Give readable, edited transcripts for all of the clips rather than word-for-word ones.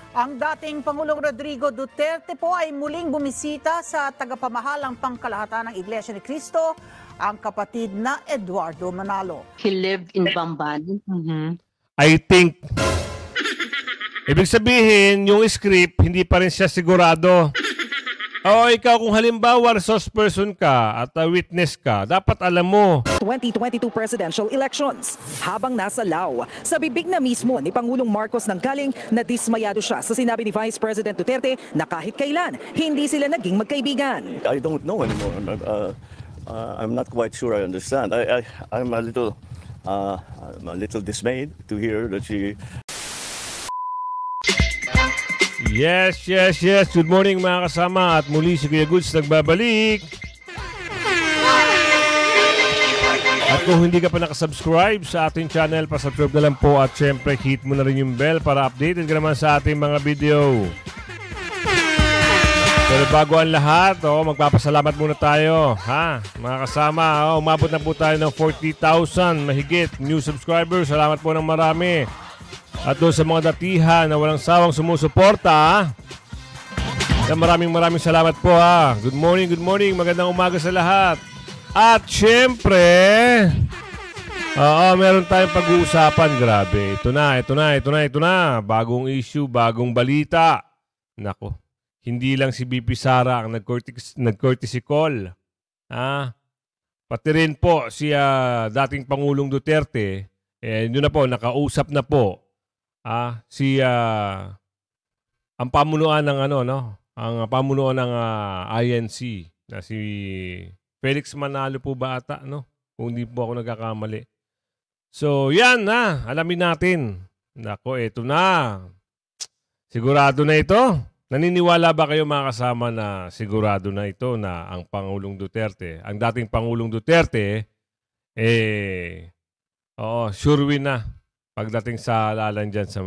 Ang dating Pangulong Rodrigo Duterte po ay muling bumisita sa tagapamahalang pangkalahatan ng Iglesia ni Cristo, ang kapatid na Eduardo Manalo. He lived in Bamban. I think. Ibig sabihin, yung script, hindi pa rin siya sigurado. O ikaw kung halimbawa resource person ka at witness ka, dapat alam mo. 2022 presidential elections. Habang nasa Lao, sa bibig na mismo ni Pangulong Marcos nanggaling na dismayado siya sa sinabi ni Vice President Duterte na kahit kailan, hindi sila naging magkaibigan. I don't know anymore. I'm not quite sure I understand. I'm a little dismayed to hear that she... Yes. Good morning mga kasama at muli si Kuya Goods nagbabalik. At kung hindi ka pa nakasubscribe sa ating channel, pasubscribe na lang po at syempre hit mo na rin yung bell para updated ka naman sa ating mga video. Pero bago ang lahat, magpapasalamat muna tayo, mga kasama. Umabot na po tayo ng 40,000 mahigit new subscribers. Salamat po ng marami. At doon sa mga datihan na walang sawang sumusuporta, maraming salamat po Good morning, magandang umaga sa lahat. At syempre, meron tayong pag-uusapan. Grabe, ito na. Bagong issue, bagong balita. Nako, hindi lang si BP Sara ang nag-courtesy call. Pati rin po si dating Pangulong Duterte, yun na po, nakausap na po ang pamunuan ng ang pamunuan ng INC na si Felix Manalo po ba ata, kung hindi po ako nagkakamali. So, yan alamin natin. Nako, eto na. Sigurado na ito. Naniniwala ba kayo mga kasama na sigurado na ito na ang Pangulong Duterte, ang dating Pangulong Duterte, sure win na pagdating sa lalan dyan sa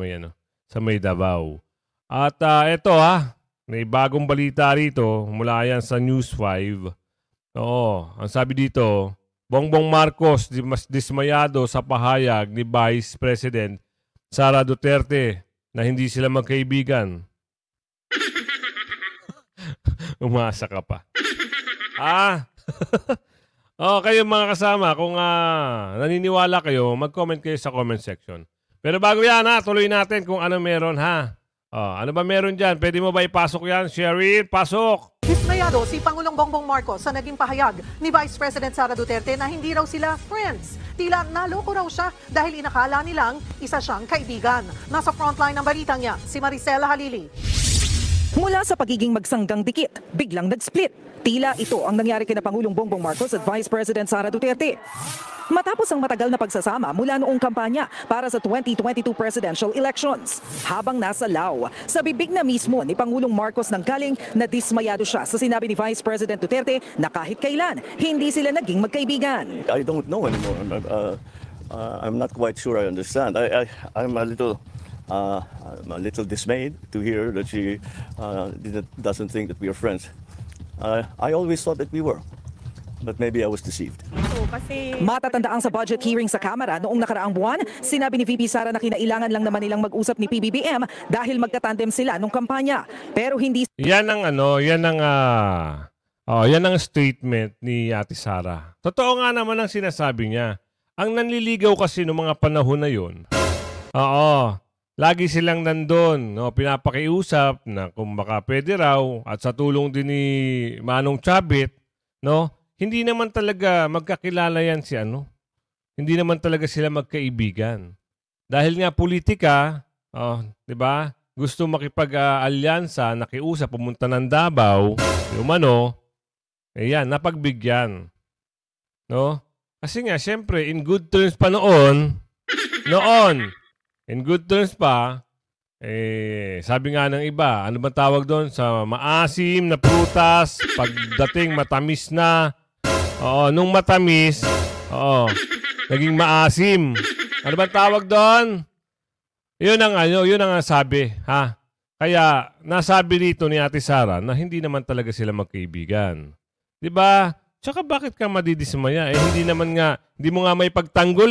may Davao. At ito may bagong balita rito mula yan sa News 5. Ang sabi dito, Bongbong Marcos mas dismayado sa pahayag ni Vice President Sara Duterte na hindi sila magkaibigan. Umasa ka pa. Kayo mga kasama, kung naniniwala kayo, mag-comment kayo sa comment section. Pero bago yan tuloy natin kung ano meron ano ba meron dyan? Pwede mo ba ipasok yan? Sherry, pasok! Dismayado si Pangulong Bongbong Marcos sa naging pahayag ni Vice President Sara Duterte na hindi raw sila friends. Tila naloko raw siya dahil inakala nilang isa siyang kaibigan. Nasa frontline ng balitang yan, si Maricela Halili. Mula sa pagiging magsanggang dikit, biglang nag-split. Tila ito ang nangyari kina Pangulong Bongbong Marcos at Vice President Sara Duterte. Matapos ang matagal na pagsasama mula noong kampanya para sa 2022 presidential elections. Habang nasa Lao, sa bibig na mismo ni Pangulong Marcos nanggaling na dismayado siya sa sinabi ni Vice President Duterte na kahit kailan, hindi sila naging magkaibigan. I don't know anymore. I'm not quite sure I understand. I'm a little dismayed to hear that she doesn't think that we are friends. I always thought that we were, but maybe I was deceived. Matatandaang sa budget hearing sa Kamara noong nakaraang buwan, sinabi ni VP Sara na kinailangan lang naman nilang mag-usap ni PBBM dahil magkatandem sila nung kampanya. Pero hindi... Yan ang statement ni Ate Sara. Totoo nga naman ang sinasabi niya. Ang nanliligaw kasi noong mga panahon na yun, lagi silang nandun, pinapakiusap na kung baka pwede raw at sa tulong din ni Manong Chabit, hindi naman talaga magkakilala yan hindi naman talaga sila magkaibigan. Dahil nga politika, di ba? Gusto makipag-alyansa, nakiusap, pumunta ng Davao, napagbigyan. Kasi nga, syempre, in good terms pa in good terms pa, sabi nga ng iba, ano ba tawag doon? Sa maasim na prutas, pagdating matamis na. Nung matamis, naging maasim. Ano ba tawag doon? Yun ang sabi, Kaya, nasabi rito ni Ate Sara na hindi naman talaga sila magkaibigan. 'Di ba? Tsaka bakit ka madidismaya? Hindi mo nga may pagtanggol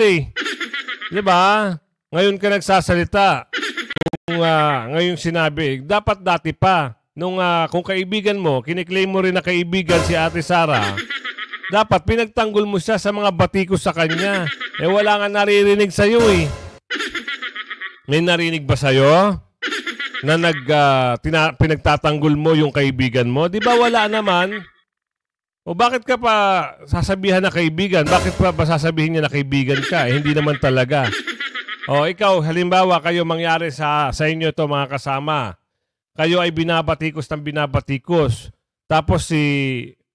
'Di ba? Ngayon ka nagsasalita. ngayong sinabi, dapat dati pa. Kung kaibigan mo, kiniklaim mo rin na kaibigan si Ate Sara, dapat pinagtanggol mo siya sa mga batikos sa kanya. Wala nga naririnig sa'yo eh. May narinig ba sa'yo? Na pinagtatanggol mo yung kaibigan mo? Di ba wala naman? O bakit ka pa sasabihan na kaibigan? Bakit pa ba sasabihin niya na kaibigan ka? Hindi naman talaga. O ikaw, halimbawa, kayo mangyari sa inyo to mga kasama. Kayo ay binabatikos ng binabatikos. Tapos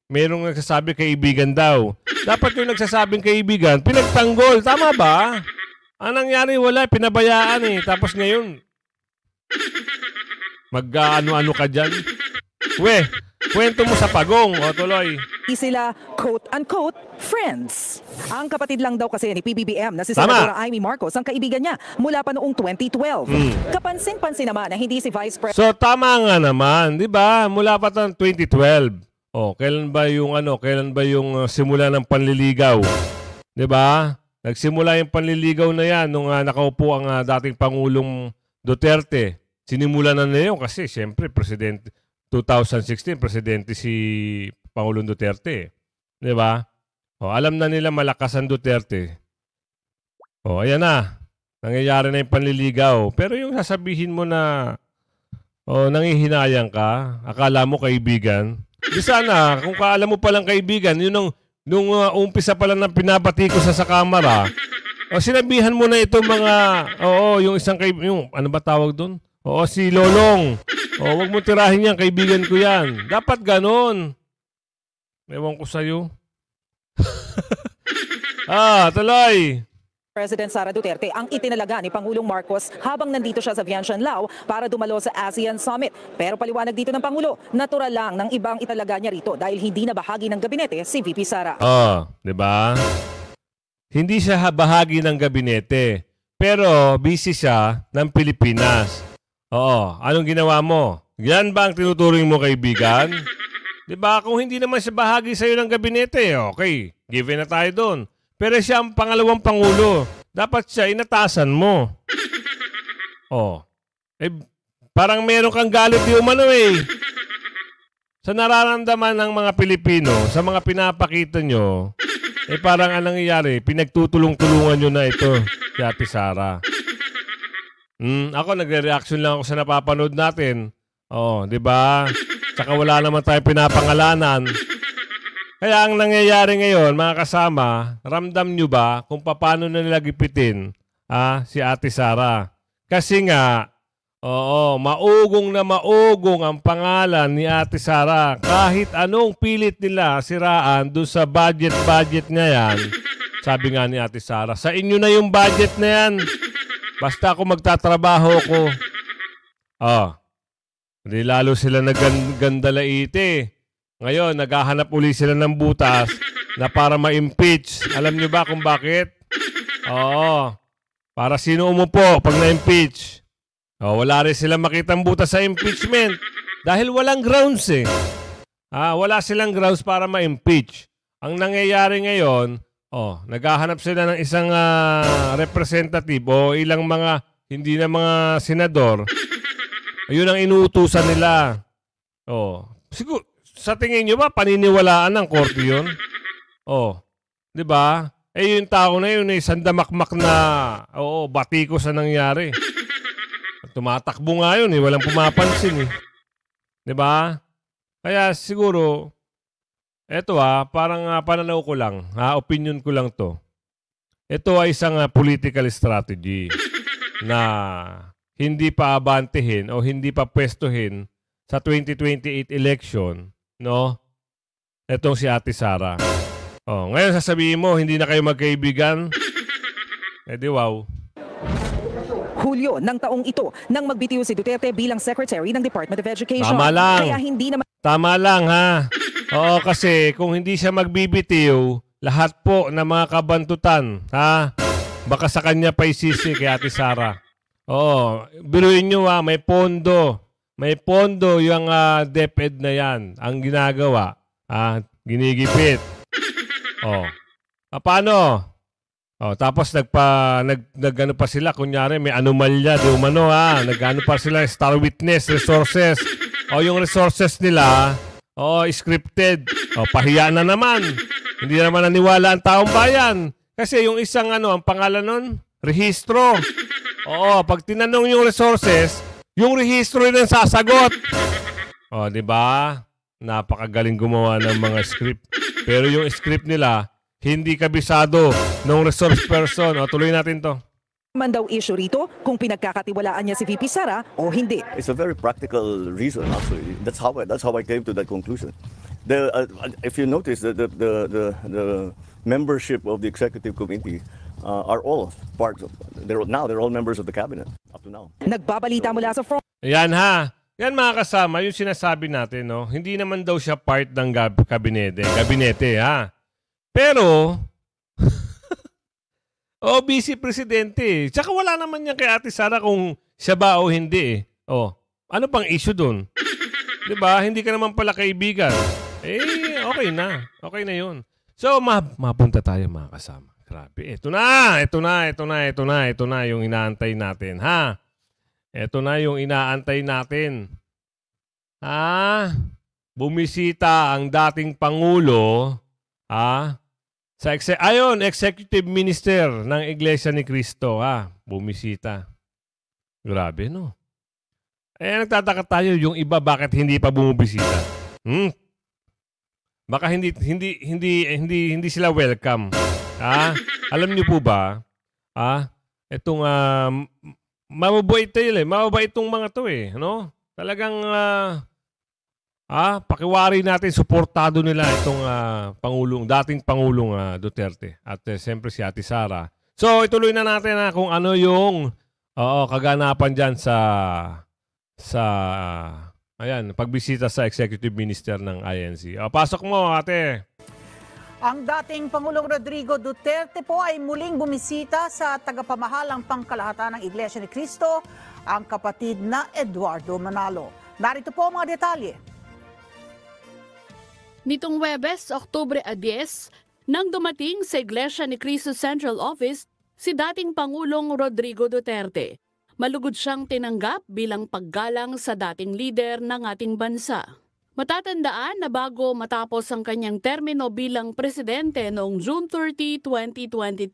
merong nagsasabi kaibigan daw. Dapat yung nagsasabing kaibigan, pinagtanggol. Tama ba? Ang nangyari, wala. Pinabayaan eh. Tapos ngayon, mag-ano-ano ka dyan. Kwento mo sa pagong. O tuloy. Sila quote-unquote friends. Ang kapatid lang daw kasi ni PBBM na si Tama. Senadora Amy Marcos ang kaibigan niya mula pa noong 2012. Kapansin-pansin naman na hindi si Vice President So tama nga naman, 'di ba? Mula pa 2012. Kailan ba yung simula ng panliligaw? 'Di ba? Nagsimula yung panliligaw na 'yan nung nakaupo ang dating Pangulong Duterte. Sinimulan na nila yun kasi siyempre 2016 presidente si Pangulong Duterte. 'Di ba? Alam na nila malakas ang Duterte. Ayan na. Nangyayari na yung panliligaw. Pero yung sasabihin mo na nangihinayang ka, akala mo kaibigan. Di sana, kung kaalam mo palang kaibigan, yun nung umpisa pa lang ng pinabati ko sa kamera, sinabihan mo na itong mga, yung isang kaibigan, ano ba tawag doon? Si Lolong. Wag mo tirahin yan, kaibigan ko yan. Dapat ganon. Ewan ko sa'yo. Tuloy. President Sara Duterte ang itinalaga ni Pangulong Marcos habang nandito siya sa Vientiane, Lao para dumalo sa ASEAN Summit. Pero paliwanag dito ng Pangulo, natural lang ng ibang italaga niya rito dahil hindi na bahagi ng gabinete si VP Sara. 'Di ba? Hindi siya bahagi ng gabinete, pero busy siya ng Pilipinas. Anong ginawa mo? Yan ba ang tinuturing mo, kaibigan? 'Di ba? Kung hindi naman siya bahagi sa iyo ng gabinete, okay, given na tayo doon. Pero siya ang pangalawang pangulo. Dapat siya inatasan mo. Parang meron kang galit di umano eh. Sa nararamdaman ng mga Pilipino, sa mga pinapakita nyo, parang anong nangyayari, pinagtutulong-tulungan nyo na ito, si Ate Sara. Ako, nagre-reaction lang ako sa napapanood natin. Di ba? Tsaka wala naman tayong pinapangalanan. Kaya ang nangyayari ngayon, mga kasama, ramdam nyo ba kung paano na nila gipitin si Ate Sara? Kasi nga, maugong na maugong ang pangalan ni Ate Sara. Kahit anong pilit nila siraan doon sa budget niya yan, sabi nga ni Ate Sara, sa inyo na yung budget na yan. Basta ako magtatrabaho ko. Hindi lalo sila nagandalaite. Ngayon, naghahanap uli sila ng butas na para ma-impeach. Alam niyo ba kung bakit? Para sino umupo pag na-impeach? Wala rin sila makitang butas sa impeachment. Dahil walang grounds eh. Wala silang grounds para ma-impeach. Ang nangyayari ngayon, naghahanap sila ng isang representative o ilang mga, hindi na mga senador. Ayun ang inuutusan nila. Siguro, sa tingin nyo ba, paniniwalaan ng korte yun? Di ba? Yung tao na yun, sandamakmak na, batikos na nangyari. Tumatakbo nga yun, walang pumapansin. Di ba? Kaya siguro, eto parang pananaw ko lang, opinion ko lang to. Ito ay isang political strategy na hindi pa abantehin o hindi pa pwestuhin sa 2028 election. No? Etong si Ate Sara. Ngayon sasabihin mo, hindi na kayo magkaibigan? Di wow. Hulyo ng taong ito nang magbitiw si Duterte bilang Secretary ng Department of Education. Tama lang. Kaya hindi naman Tama lang ha. Kasi kung hindi siya magbibitiw, lahat po ng mga kabantutan, baka sa kanya pa isisi kay Ate Sara. Biruin nyo may pondo. May pondo yung DepEd na yan. Ang ginagawa, ginigipit. Paano? Tapos nagano pa sila, kunyari may anomalya, di umano nagano pa sila, star witness, resources. Yung resources nila, scripted. Pahiya na naman. Hindi naman naniwala ang taong bayan. Kasi yung isang ang pangalan nun, rehistro. Pag tinanong yung resources, yung rehistro rin ang sasagot. Di ba? Napakagaling gumawa ng mga script. Pero yung script nila, hindi kabisado ng resource person. Tuloy natin to. Man daw issue rito kung pinagkakatiwalaan niya si VP Sara o hindi. It's a very practical reason, actually. That's how I came to that conclusion. If you notice, the membership of the executive committee are all parts of. They're all members of the cabinet up to now. Nagbabalita mula sa front. Yan Yan mga kasama, yung sinasabi natin, no? Hindi naman daw siya part ng kabinete, Pero, vice presidente. Tsaka wala naman yan kay Ate Sara kung siya ba o hindi. Ano pang issue dun? Diba? Hindi ka naman pala kaibigan. Okay na. Okay na yun. So, mapunta tayo mga kasama. Grabe. Ito na yung inaantay natin, Ito na yung inaantay natin. Bumisita ang dating Pangulo, Executive Minister ng Iglesia ni Cristo, bumisita. Grabe, no? Nagtataka tayo yung iba bakit hindi pa bumibisita. Baka hindi sila welcome. Alam niyo po ba? Itong mababait tayo mababait itong mga to no? Talagang pakiwari natin, suportado nila itong dating Pangulong Duterte at siyempre si Ate Sara. So ituloy na natin kung ano yung kaganapan diyan sa pagbisita sa Executive Minister ng INC. Pasok mo, ate. Ang dating Pangulong Rodrigo Duterte po ay muling bumisita sa tagapamahalang pangkalahatan ng Iglesia ni Cristo, ang kapatid na Eduardo Manalo. Narito po ang mga detalye. Nitong Huwebes, Oktubre 10, nang dumating sa Iglesia ni Cristo Central Office si dating Pangulong Rodrigo Duterte. Malugod siyang tinanggap bilang paggalang sa dating lider ng ating bansa. Matatandaan na bago matapos ang kanyang termino bilang presidente noong June 30, 2022,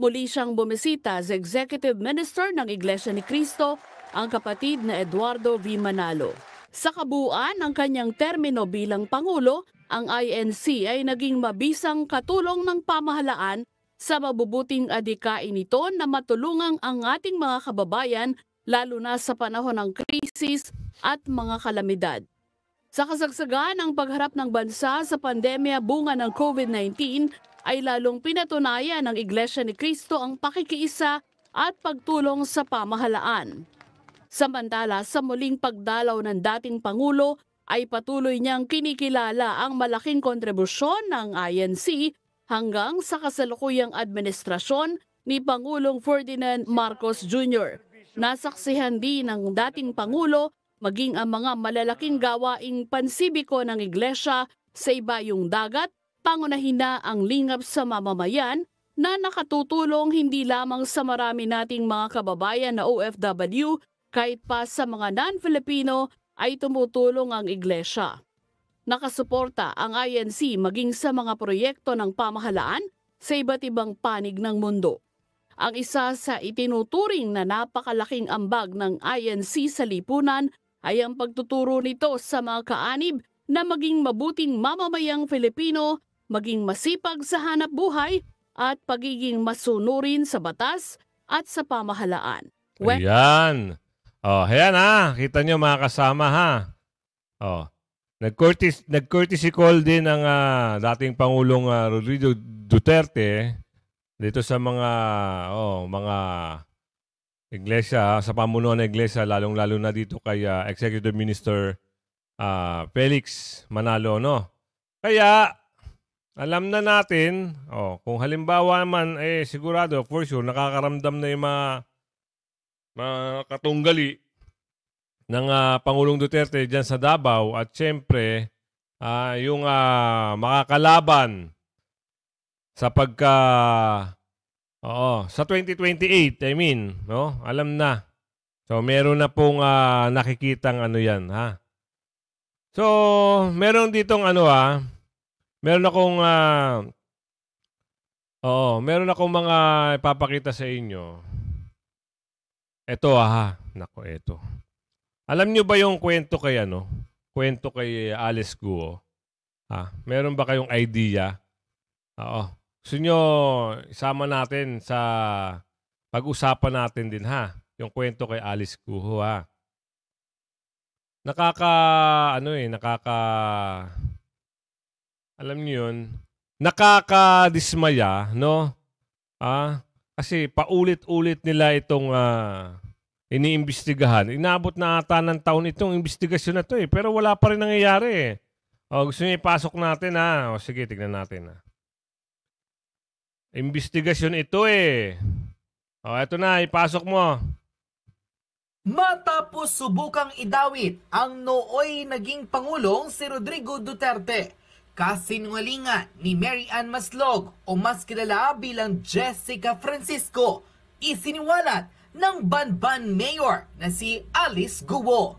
muli siyang bumisita sa Executive Minister ng Iglesia ni Cristo, ang kapatid na Eduardo V. Manalo. Sa kabuuan ng kanyang termino bilang Pangulo, ang INC ay naging mabisang katulong ng pamahalaan sa mabubuting adhikain nito na matulungang ang ating mga kababayan lalo na sa panahon ng krisis at mga kalamidad. Sa kasagsagan ng pagharap ng bansa sa pandemya bunga ng COVID-19 ay lalong pinatunayan ng Iglesia ni Cristo ang pakikiisa at pagtulong sa pamahalaan. Samantala, sa muling pagdalaw ng dating Pangulo ay patuloy niyang kinikilala ang malaking kontribusyon ng INC hanggang sa kasalukuyang administrasyon ni Pangulong Ferdinand Marcos Jr. Nasaksihan din ng dating Pangulo maging ang mga malalaking gawaing pansibiko ng Iglesia sa ibayong dagat, pangunahin na ang lingap sa mamamayan na nakatutulong hindi lamang sa marami nating mga kababayan na OFW, kahit pa sa mga non-Filipino ay tumutulong ang Iglesia. Nakasuporta ang INC maging sa mga proyekto ng pamahalaan sa iba't ibang panig ng mundo. Ang isa sa itinuturing na napakalaking ambag ng INC sa lipunan ay ang pagtuturo nito sa mga kaanib na maging mabuting mamamayang Filipino, maging masipag sa hanap buhay at pagiging masunurin sa batas at sa pamahalaan. Ayan. Ayan kita nyo mga kasama Nag-courtesy call din ng dating Pangulong Rodrigo Duterte dito sa mga iglesia, sa pamunuan ng iglesia, lalong-lalo na dito kay Executive Minister Felix Manalo, no? Kaya, alam na natin, kung halimbawa naman, sigurado, for sure, nakakaramdam na yung mga katunggali ng Pangulong Duterte dyan sa Davao at syempre, yung makakalaban sa Oo, sa 2028, I mean, no? Alam na. So, meron na pong nakikitang ano yan, ha? So, meron ditong ano, meron akong, meron akong mga ipapakita sa inyo. Ito, Nako, ito. Alam nyo ba yung kwento kay, kwento kay Alice Guo? Meron ba kayong idea? Oo. Gusto nyo, isama natin sa pag-usapan natin din, yung kwento kay Alice Guo, alam niyo yun, nakakadismaya, no? Kasi paulit-ulit nila itong iniimbestigahan. Inabot na ata ng taon itong investigasyon na to pero wala pa rin nangyayari gusto niyo ipasok natin O sige, tignan natin Investigasyon ito ito na, ipasok mo. Matapos subukang idawit ang nooy naging Pangulong si Rodrigo Duterte, kasinungalingan ni Mary Ann Maslog o mas kilala bilang Jessica Francisco, isiniwalat ng Banban Mayor na si Alice Guo.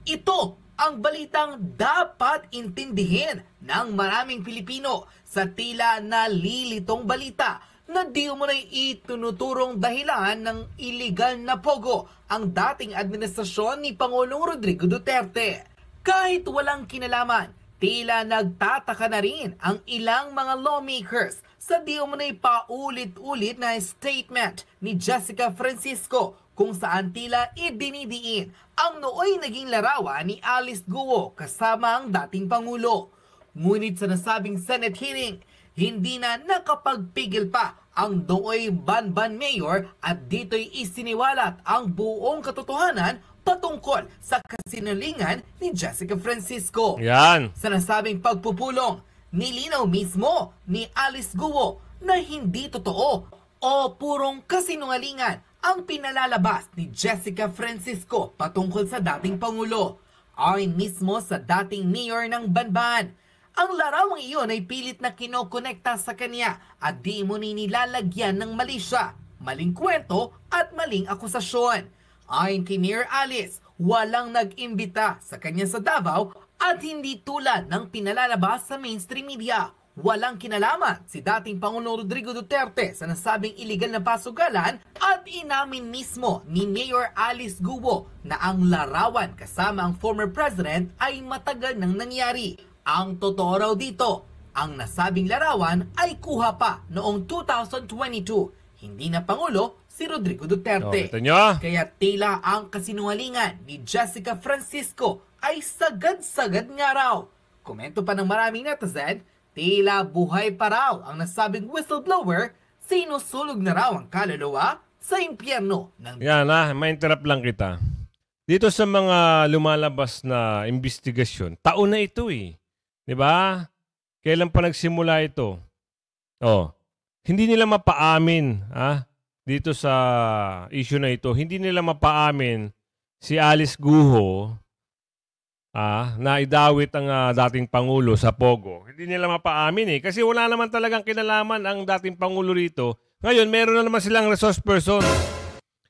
Ito ang balitang dapat intindihin ng maraming Pilipino sa tila nalilitong balita na di umunay itunuturong dahilan ng iligal na pogo ang dating administrasyon ni Pangulong Rodrigo Duterte. Kahit walang kinalaman, tila nagtataka na rin ang ilang mga lawmakers sa di umunay paulit-ulit na statement ni Jessica Francisco kung saan tila idinidiin ang nooy naging larawan ni Alice Guo kasama ang dating Pangulo. Ngunit sa nasabing Senate hearing, hindi na nakapagpigil pa ang nooy Banban Mayor at dito'y isiniwalat ang buong katotohanan patungkol sa kasinungalingan ni Jessica Francisco. Yan. Sa nasabing pagpupulong, nilinaw mismo ni Alice Guo na hindi totoo o purong kasinungalingan ang pinalalabas ni Jessica Francisco patungkol sa dating Pangulo. Ayon mismo sa dating mayor ng Banban, ang larawang iyon ay pilit na kinokonekta sa kanya at di mo nilalagyan ng mali siya, maling kwento at maling akusasyon. Ayon kay Mayor Alice, walang nag-imbita sa kanya sa Davao at hindi tulad ng pinalalabas sa mainstream media. Walang kinalaman si dating Pangulong Rodrigo Duterte sa nasabing iligal na pasugalan at inamin mismo ni Mayor Alice Guo na ang larawan kasama ang former president ay matagal nang nangyari. Ang totoo raw dito, ang nasabing larawan ay kuha pa noong 2022. Hindi na Pangulo si Rodrigo Duterte. Kita nyo? Kaya tila ang kasinungalingan ni Jessica Francisco ay sagad-sagad nga raw. Komento pa ng maraming netizen, tila buhay pa raw ang nasabing whistleblower, sinusulog na raw ang kaluluwa sa impyerno ng... Yan ma-interrupt lang kita. Dito sa mga lumalabas na investigasyon, taon na ito Di ba? Kailan pa nagsimula ito? Hindi nila mapaamin, dito sa issue na ito, hindi nila mapaamin si Alice Guo na idawit ang dating Pangulo sa Pogo. Hindi nila mapaamin kasi wala naman talagang kinalaman ang dating Pangulo rito. Ngayon, meron na naman silang resource person.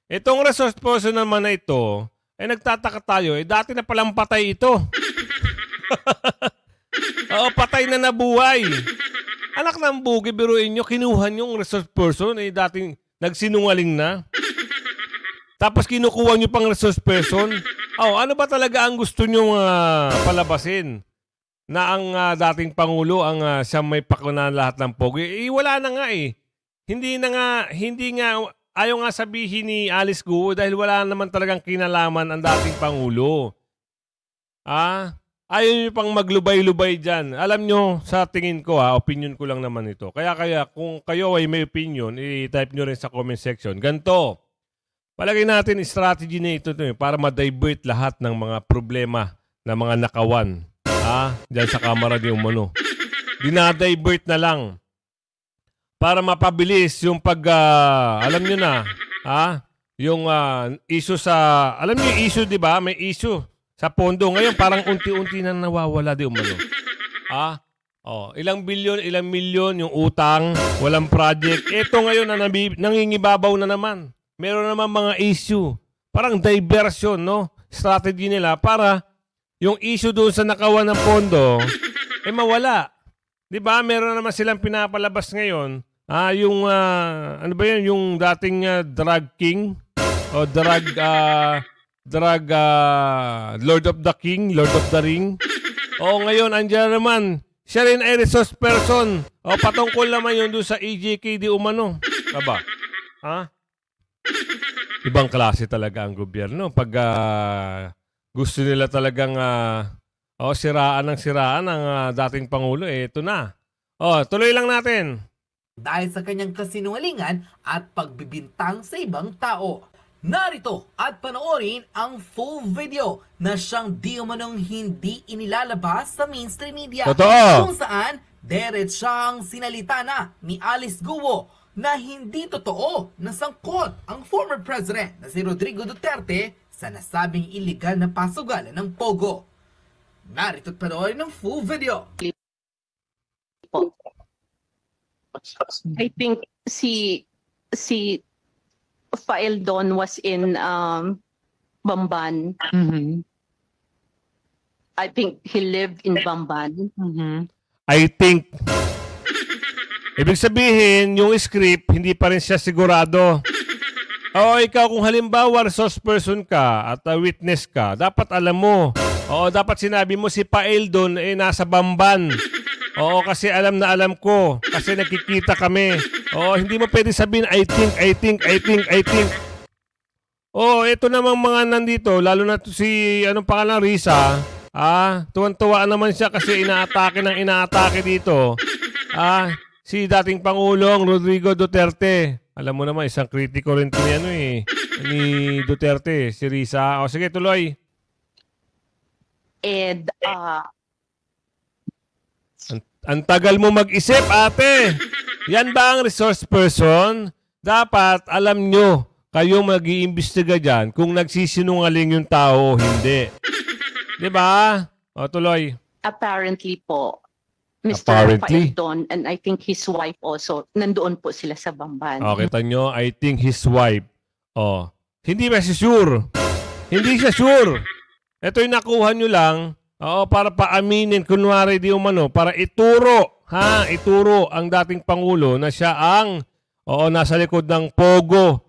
Itong resource person naman na ito, ay nagtataka tayo, dati na palang patay ito. Patay na nabuhay. Anak ng bugi, biruin nyo, kinuha nyo yung resource person, dating nagsinungaling na. Tapos kinukuha nyo pang resource person. Ano ba talaga ang gusto nyo palabasin? Na ang dating Pangulo, ang siya may pakunan lahat ng pogi. Wala na nga Hindi nga, ayaw nga sabihin ni Alice Guo dahil wala naman talagang kinalaman ang dating Pangulo. Ayaw nyo pang maglubay-lubay dyan. Alam nyo, sa tingin ko opinion ko lang naman ito. Kaya kung kayo ay may opinion, i-type nyo rin sa comment section. Ganto, palagay natin strategy na ito para ma-divert lahat ng mga problema ng mga nakawan. Dyan sa kamera ni Umano. Dinadivert na lang. Para mapabilis yung alam nyo na, yung issue sa, alam nyo yung issue, di ba? May issue sa pondo. Ngayon, parang unti-unti na nawawala di Umano. Oh, ilang bilyon, ilang milyon yung utang, walang project. Ito ngayon na nangingibabaw na naman. Meron naman mga issue. Parang diversion, no? Strategy nila para yung issue doon sa nakawan ng pondo, mawala. 'Di ba? Meron naman silang pinapalabas ngayon. Yung ano ba 'yun, yung dating drug king o drug Lord of the King, Lord of the Ring. O ngayon andiyan naman, siya rin ay resource person. O patungkol naman yun doon sa EJK di umano. Aba? Ibang klase talaga ang gobyerno. Pag gusto nila talagang siraan ang dating Pangulo, ito na. Tuloy lang natin. Dahil sa kanyang kasinungalingan at pagbibintang sa ibang tao. Narito at panoorin ang full video na siyang di umanong hindi inilalabas sa mainstream media. Totoo. Kung saan, diretsang sinalita na ni Alice Guo na hindi totoo na sangkot ang former president na si Rodrigo Duterte sa nasabing illegal na pasugalan ng Pogo. Narito at panoorin ng full video. I think si Faeldon was in Bamban. I think he lived in Bamban. I think. Ibig sabihin, yung script, hindi pa rin siya sigurado. Ikaw kung halimbawa resource person ka at witness ka, dapat alam mo. Dapat sinabi mo si Faeldon nasa Bamban. Kasi alam na alam ko. Kasi nakikita kami. Hindi mo pwede sabihin, I think. Ito namang mga nandito, lalo na si, anong pangalan, Risa. Tuwan-tuwa naman siya kasi inaatake dito. Si dating Pangulong Rodrigo Duterte. Alam mo naman, isang kritiko rin ni Duterte, si Risa. Sige, tuloy. And Ang tagal mo mag-isip, ate. Yan ba ang resource person? Dapat alam nyo, kayong mag-iimbestiga dyan kung nagsisinungaling yung tao o hindi. Diba? Tuloy. apparently po, Mr. Apparently? Faeldon and I think his wife also, nandoon po sila sa Bamban. Kita nyo, I think his wife. Hindi ba siya sure? Hindi siya sure. Ito yung nakuha nyo lang, para paaminin, kunwari di umano, para ituro ang dating Pangulo na siya ang, nasa likod ng Pogo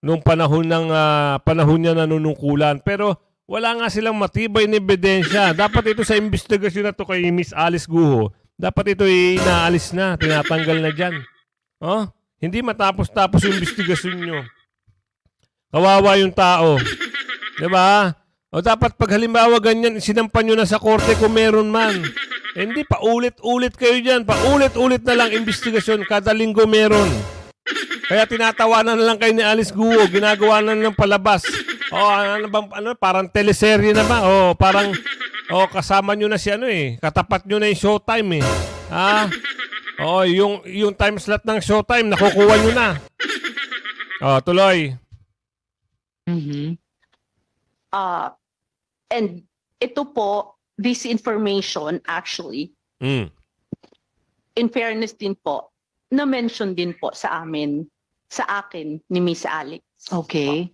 nung panahon niya nanunungkulan. Pero wala nga silang matibay na ebidensya. Dapat ito sa investigasyon na to kay Miss Alice Guo, dapat ito inaalis na, tinatanggal na dyan. Hindi matapos-tapos yung investigasyon nyo. Kawawa yung tao. Diba? Dapat pag halimbawa ganyan, sinampan nyo na sa korte kung meron man. Hindi, paulit-ulit kayo dyan. Paulit-ulit na lang investigasyon. Kada linggo meron. Kaya tinatawanan na lang kayo ni Alice Guo. Ginagawa na ng palabas. Parang teleserye na ba? Parang kasama nyo na si katapat nyo na yung Showtime yung time slot ng Showtime, nakukuha nyo na. Tuloy. And ito po, this information actually, in fairness din po, na-mention din po sa akin ni Miss Alex. Okay.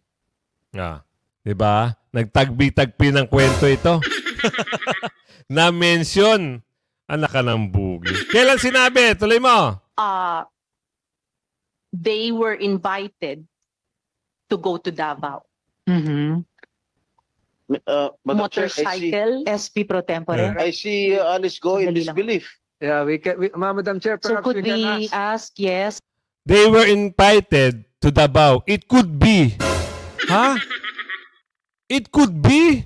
Diba? Nagtagbi-tagpi ng kwento ito. Na-mention. Anak ka ng bugi. Kailan sinabi? Tuloy mo. They were invited to go to Davao. Madam Chair, Motorcycle. SP pro tempore. I see Alice Go in disbelief. Yeah, Madam Chair, So perhaps could we can we ask, yes? They were invited to Davao. It could be. It could be.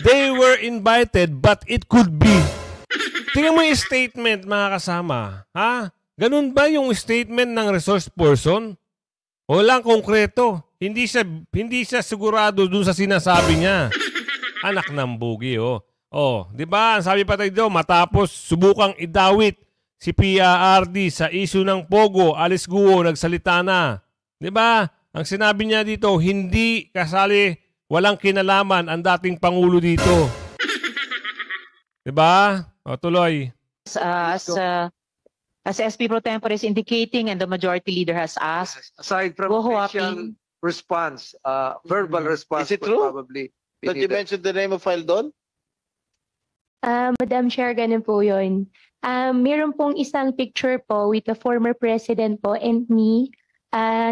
They were invited, but it could be. Tingnan mo yung statement, mga kasama. Ganun ba yung statement ng resource person? Walang konkreto. Hindi siya sigurado dun sa sinasabi niya. Anak ng bugi, di ba? Sabi pa tayo, matapos subukang idawit si PRRD sa issue ng Pogo, Alice Guo nagsalita na. Di ba? Ang sinabi niya dito, hindi kasali, walang kinalaman ang dating Pangulo dito. Di ba? Tuloy. As SP Pro Tempore is indicating and the majority leader has asked, Aside from Go facial response, verbal response Is it would true? probably be Don't you needed. mention the name of file doon? Madam Chair, ganun po yun. Meron pong isang picture po with the former president po and me,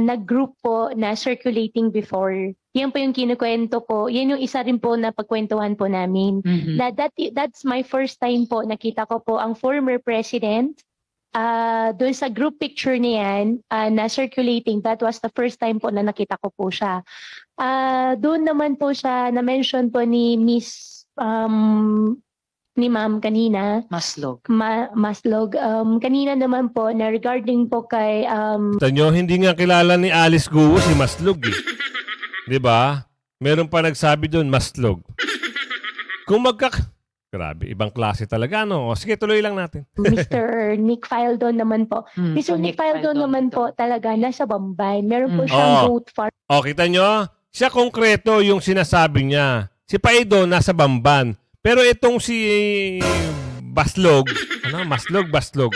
nag-group po na circulating before. Yan po yung kinukwento po. Yan yung isa rin po na pagkwentuhan po namin. That's my first time po nakita ko po ang former president. Doon sa group picture niyan na circulating, that was the first time po na nakita ko po siya. Doon naman po siya na-mention po ni Miss ni Ma'am kanina. Maslog. Maslog. Kanina naman po na regarding po kay Kita nyo, hindi nga kilala ni Alice Guo si Maslog eh. Di ba? Meron pa nagsabi doon, Maslog. Kung Grabe, ibang klase talaga, no? O, sige, tuloy lang natin. Mr. Nick Faldon naman po. Mr. Nick Faldon naman po talaga nasa Bambay. Meron po siyang goat farm. O, kita nyo? Siya konkreto yung sinasabi niya. Si Paido nasa Bamban. Pero itong si Baslog, Baslog,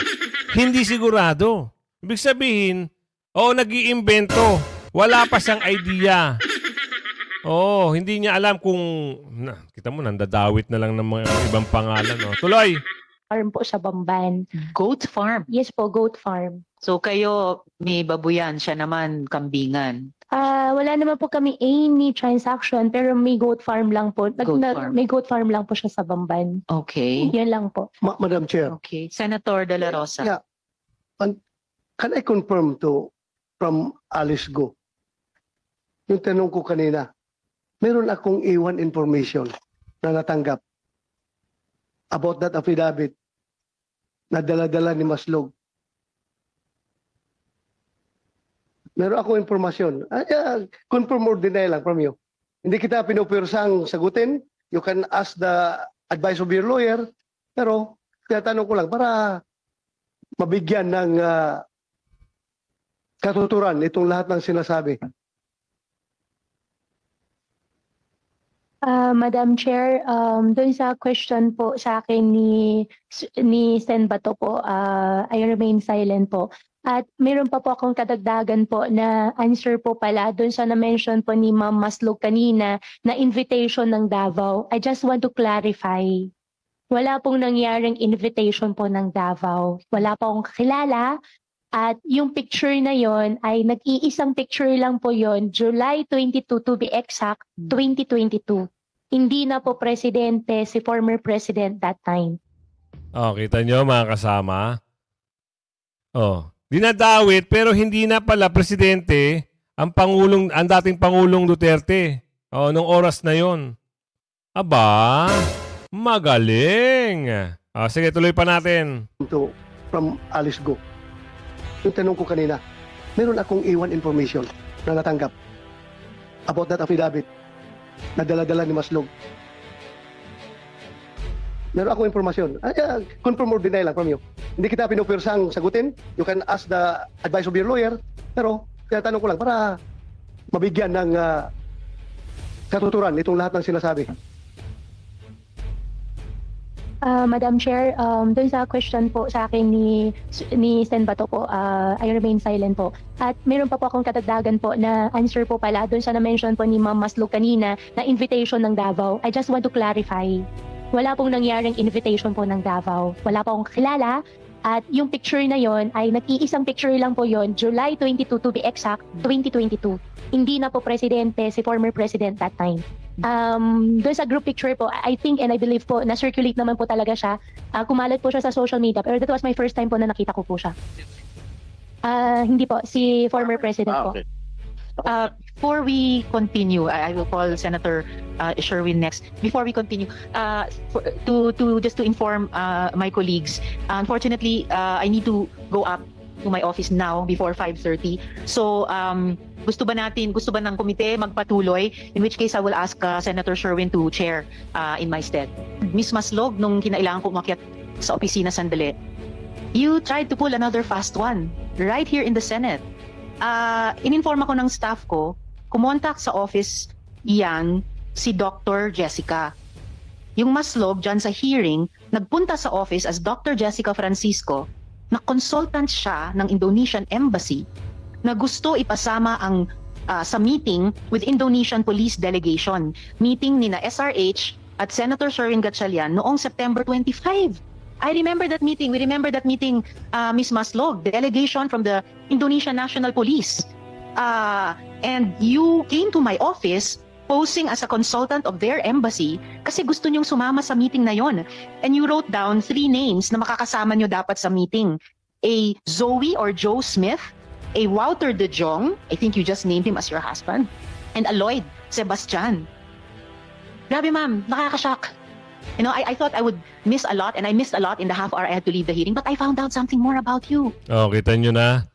hindi sigurado. Ibig sabihin, nag-iimbento. Wala pa siyang idea. Hindi niya alam kung... kita mo, nandadawit na lang ng mga ibang pangalan. Tuloy! Farm po sa Bamban. Goat farm. Yes po, goat farm. So kayo may babuyan, siya naman kambingan. Wala naman po kami any transaction pero may goat farm lang po. May goat farm lang po siya sa Bamban. Okay. Yan lang po. Madam Chair. Okay. Senator De La Rosa. Yeah. Can I confirm from Alice Go? Yung tanong ko kanina, meron akong iwan information na natanggap about that affidavit na dala-dala ni Maslog. Meron akong informasyon. Confirm or deny lang from you. Hindi kita pinupirsang sagutin. You can ask the advice of your lawyer. Pero tinatanong ko lang para mabigyan ng katuturan itong lahat ng sinasabi. Madam Chair, doon sa question po sa akin ni Sen Bato po, I remain silent po. At meron pa po akong kadagdagan po na answer po pala doon sa na-mention po ni Ma'am Maslog kanina na invitation ng Davao. I just want to clarify. Wala pong nangyaring invitation po ng Davao. Wala pa akong kakilala. At yung picture na yon ay nag-iisang picture lang po yon, July 22 to be exact, 2022. Hindi na po presidente si former president that time. Kita nyo mga kasama? Dinadawit pero hindi na pala presidente ang dating Pangulong Duterte. Nung oras na yon. Aba, magaling. Sige, tuloy pa natin. From Alice Go. Yung tanong ko kanina, meron akong iwan information na natanggap about that affidavit na dala-dala ni Maslog. Meron akong informasyon. Confirm or deny lang from you. Hindi kita pinupirsang sagutin. You can ask the advice of your lawyer. Pero tinatanong ko lang para mabigyan ng katuturan itong lahat ng sinasabi. Madam Chair, doon sa question po sa akin ni Sen Bato po, I remain silent po. At meron pa po akong kadagdagan po na answer po pala doon sa na-mention po ni Ma'am Maslog kanina na invitation ng Davao. I just want to clarify. Wala pong nangyaring invitation po ng Davao. Wala pa akong kakilala. At yung picture na yon ay nag-iisang picture lang po yon, July 22 to be exact, 2022. Hindi na po presidente si former president that time. Doon sa group picture po, I think and I believe po, na-circulate naman po talaga siya. Kumalat po siya sa social media, pero that was my first time po na nakita ko po siya. Hindi po, si former president po. Okay. Before we continue, I will call Senator Sherwin next. Before we continue, just to inform my colleagues, unfortunately, I need to go up to my office now before 5:30. So, gusto ba ng komite magpatuloy? In which case, I will ask Senator Sherwin to chair in my stead. Ms. Maslog, nung kinailangan ko umakyat sa opisina sandali, you tried to pull another fast one right here in the Senate. Ininforma ko ng staff ko, kumontak sa office yan si Dr. Jessica. yung Maslog dyan sa hearing, nagpunta sa office as Dr. Jessica Francisco, na consultant siya ng Indonesian Embassy, na gusto ipasama ang sa meeting with Indonesian Police Delegation. Meeting ni na SRH at Senator Sherwin Gatchalian noong September 25. I remember that meeting. We remember that meeting, Ms. Maslog, the delegation from the Indonesian National Police. And you came to my office posing as a consultant of their embassy kasi gusto niyong sumama sa meeting na yon. And you wrote down 3 names na makakasama niyo dapat sa meeting. A Zoe or Joe Smith, a Wouter De Jong, I think you just named him as your husband, and a Lloyd Sebastian. Grabe ma'am, nakakashock. You know, I thought I would miss a lot, and I missed a lot in the half hour I had to leave the hearing, but I found out something more about you. Oh, kita nyo na.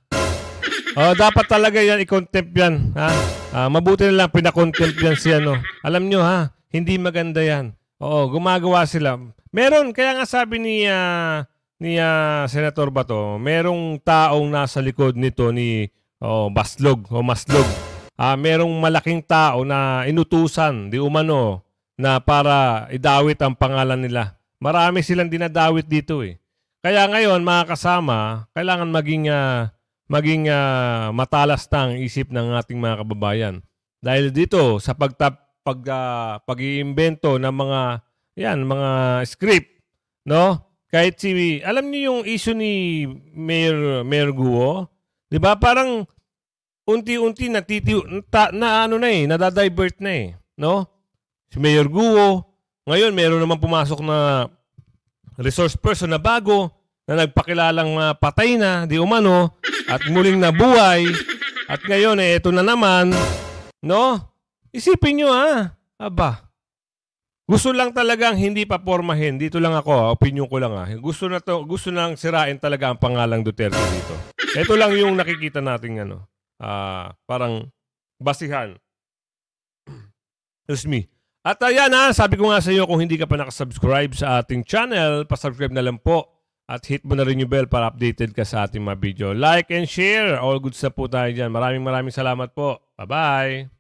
Dapat talaga yan, i-contempt yan. Ha? Mabuti na lang pinakontempt yan si ano. Alam nyo ha, hindi maganda yan. Oo, gumagawa sila. Meron, kaya nga sabi ni Senator Bato, merong taong nasa likod nito ni Maslog. Merong malaking tao na inutusan, di umano, na para idawit ang pangalan nila. Marami silang dinadawit dito eh. Kaya ngayon, mga kasama, kailangan maging matalas na ang isip ng ating mga kababayan. Dahil dito, sa pag-iimbento ng mga script, no? Kahit alam niyo yung issue ni Mayor Guo, 'di ba? Parang unti-unti nadadivert na eh, no? Si Mayor Guo, ngayon meron naman pumasok na resource person na bago na nagpakilalang patay na, di umano, at muling nabuhay, at ngayon ito na naman, no? Isipin nyo aba. Gusto lang talagang hindi pa pormahin. Dito lang ako, opinion ko lang Gusto nang sirain talaga ang pangalang Duterte dito. Ito lang yung nakikita nating parang basihan. Excuse me. At ayan sabi ko nga sa iyo, kung hindi ka pa nakasubscribe sa ating channel, pasubscribe na lang po. At hit mo na rin yung bell para updated ka sa ating mga video. Like and share. All goods na po tayo dyan. Maraming salamat po. Bye-bye.